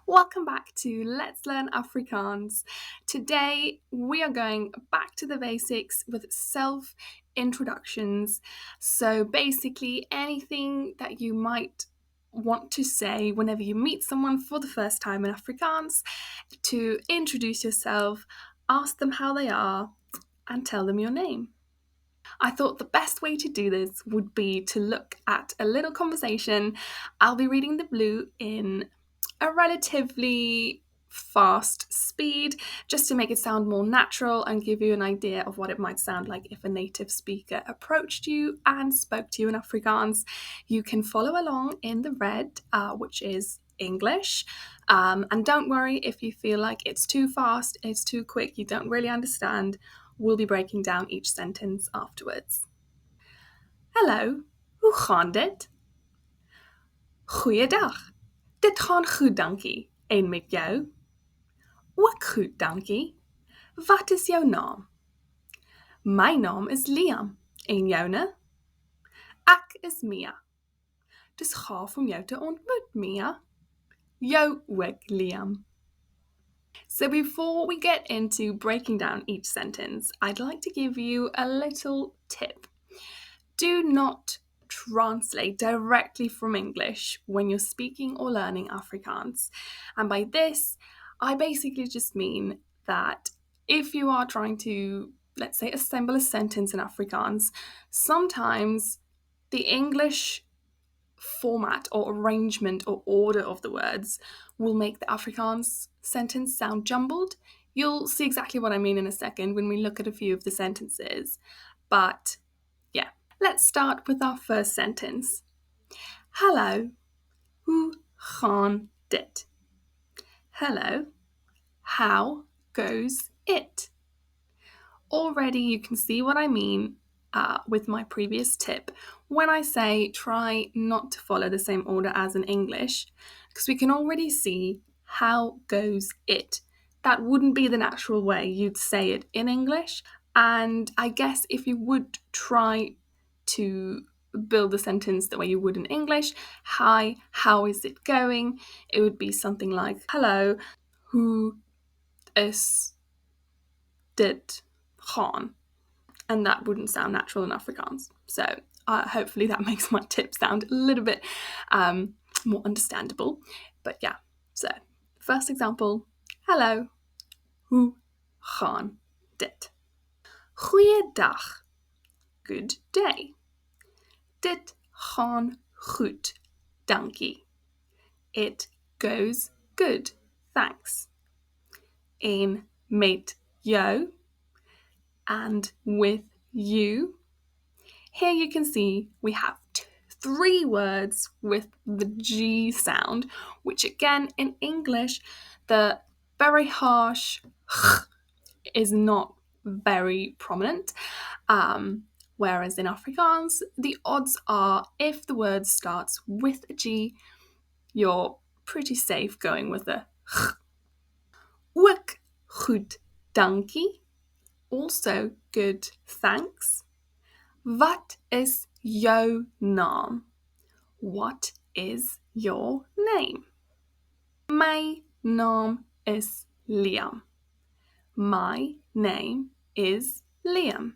Welcome back to Let's Learn Afrikaans. Today we are going back to the basics with self introductions. So basically, anything that you might want to say whenever you meet someone for the first time in Afrikaans, to introduce yourself, ask them how they are, and tell them your name. I thought the best way to do this would be to look at a little conversation. I'll be reading the blue in a relatively fast speed just to make it sound more natural and give you an idea of what it might sound like if a native speaker approached you and spoke to you in Afrikaans. You can follow along in the red, which is English. And don't worry if you feel like it's too fast, it's too quick, you don't really understand. We'll be breaking down each sentence afterwards. Hallo, hoe gaan dit? Goeiedag. Dit gaan goed, dankie. En met jou? Ook goed, dankie. Wat is jouw naam? My naam is Liam. En joune? Ek is Mia. Dis gaaf om jou te ontmoet, Mia. Jou ook, Liam. So before we get into breaking down each sentence, I'd like to give you a little tip. Do not translate directly from English when you're speaking or learning Afrikaans. And by this, I basically just mean that if you are trying to, let's say, assemble a sentence in Afrikaans, sometimes the English format or arrangement or order of the words will make the Afrikaans sentence sound jumbled. You'll see exactly what I mean in a second when we look at a few of the sentences. But yeah, let's start with our first sentence. Hallo, hoe gaan dit? Hello, how goes it? Already you can see what I mean with my previous tip when I say try not to follow the same order as in English, because we can already see how goes it. That wouldn't be the natural way you'd say it in English, and I guess if you would try to build the sentence the way you would in English, hi, how is it going? It would be something like, hello, hoe is dit gaan? And that wouldn't sound natural in Afrikaans. So hopefully that makes my tip sound a little bit more understandable. But yeah, so first example, hello, hoe gaan dit? Goeiedag, good day. Dit gaan goed, dankie. It goes good, thanks. En met jou, and with you. Here you can see we have three words with the G sound, which again in English, the very harsh is not very prominent. Whereas in Afrikaans, the odds are if the word starts with a G, you're pretty safe going with the Ook goed, dankie. Also good, thanks. Wat is jouw naam? What is your name? My naam is Liam. My name is Liam.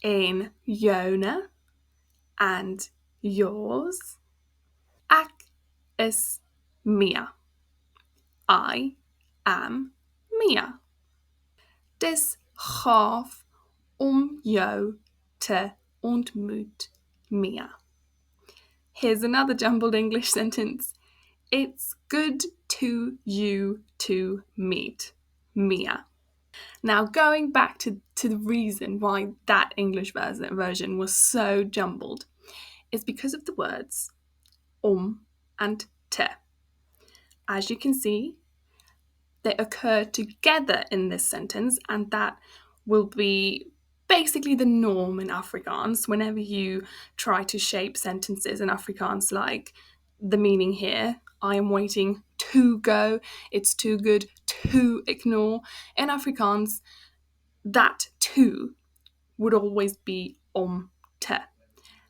En joune and yours. Ek is Mia. I am Mia. Dis gaaf om jou te ontmoet, Mia. Here's another jumbled English sentence. It's good to you to meet, Mia. Now, going back to the reason why that English version was so jumbled is because of the words and te. As you can see, they occur together in this sentence, and that will be basically the norm in Afrikaans whenever you try to shape sentences in Afrikaans, like the meaning here, I am waiting to go, it's too good to ignore. In Afrikaans, that to would always be te.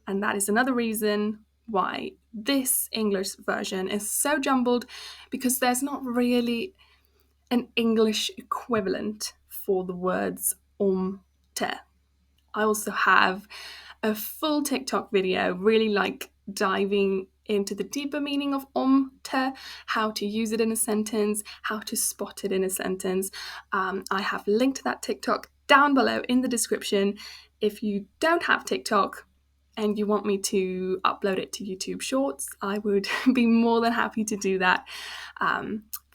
And that is another reason why this English version is so jumbled because there's not really an English equivalent for the words te. I also have a full TikTok video really like diving into the deeper meaning of te, how to use it in a sentence, how to spot it in a sentence. I have linked that TikTok down below in the description. If you don't have TikTok and you want me to upload it to YouTube Shorts, I would be more than happy to do that.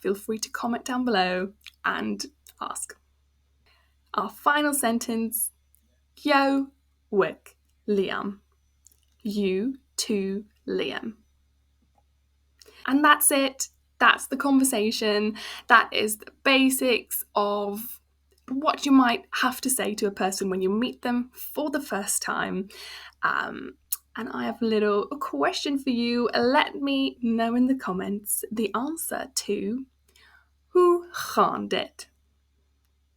Feel free to comment down below and ask. Our final sentence, Yo wick Liam. You to Liam. And that's it. That's the conversation. That is the basics of what you might have to say to a person when you meet them for the first time. And I have a question for you. Let me know in the comments the answer to Hoe gaan dit?